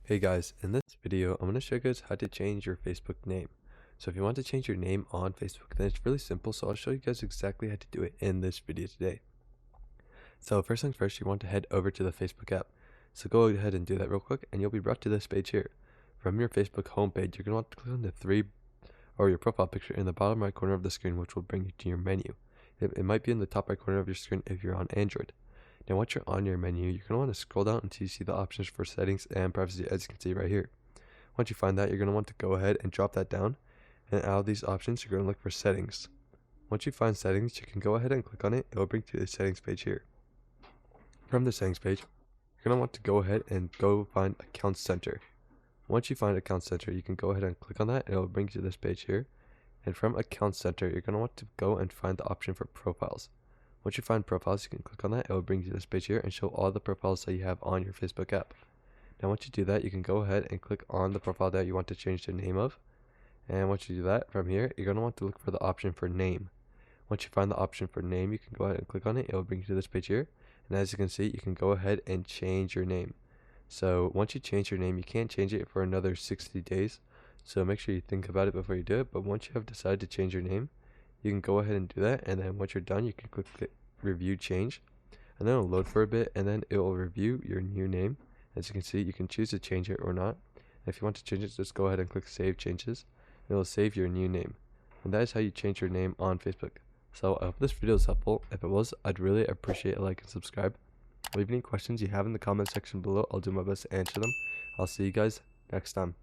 Hey guys, in this video, I'm going to show you guys how to change your Facebook name. So if you want to change your name on Facebook, then it's really simple. So I'll show you guys exactly how to do it in this video today. So first things first, you want to head over to the Facebook app. So go ahead and do that real quick and you'll be brought to this page here. From your Facebook homepage, you're going to want to click on the three or your profile picture in the bottom right corner of the screen, which will bring you to your menu. It might be in the top right corner of your screen if you're on Android. Now once you're on your menu, you're going to want to scroll down until you see the options for settings and privacy, as you can see right here. Once you find that, you're going to want to go ahead and drop that down, and out of these options, you're going to look for settings. Once you find settings, you can go ahead and click on it. It will bring you to the settings page here. From the settings page, you're going to want to go ahead and go find Account Center. Once you find Account Center, you can go ahead and click on that, and it will bring you to this page here. And from Account Center, you're going to want to go and find the option for Profiles. Once you find Profiles, you can click on that. It will bring you to this page here and show all the profiles that you have on your Facebook app. Now once you do that, you can go ahead and click on the profile that you want to change the name of. And once you do that, from here, you're going to want to look for the option for name. Once you find the option for name, you can go ahead and click on it. It will bring you to this page here. And as you can see, you can go ahead and change your name. So once you change your name, you can't change it for another 60 days. So make sure you think about it before you do it. But once you have decided to change your name, you can go ahead and do that. And then once you're done, you can click review change. And then it'll load for a bit. And then it will review your new name. As you can see, you can choose to change it or not. If you want to change it, just go ahead and click save changes. It will save your new name. And that is how you change your name on Facebook. So I hope this video is helpful. If it was, I'd really appreciate a like and subscribe. Leave any questions you have in the comment section below. I'll do my best to answer them. I'll see you guys next time.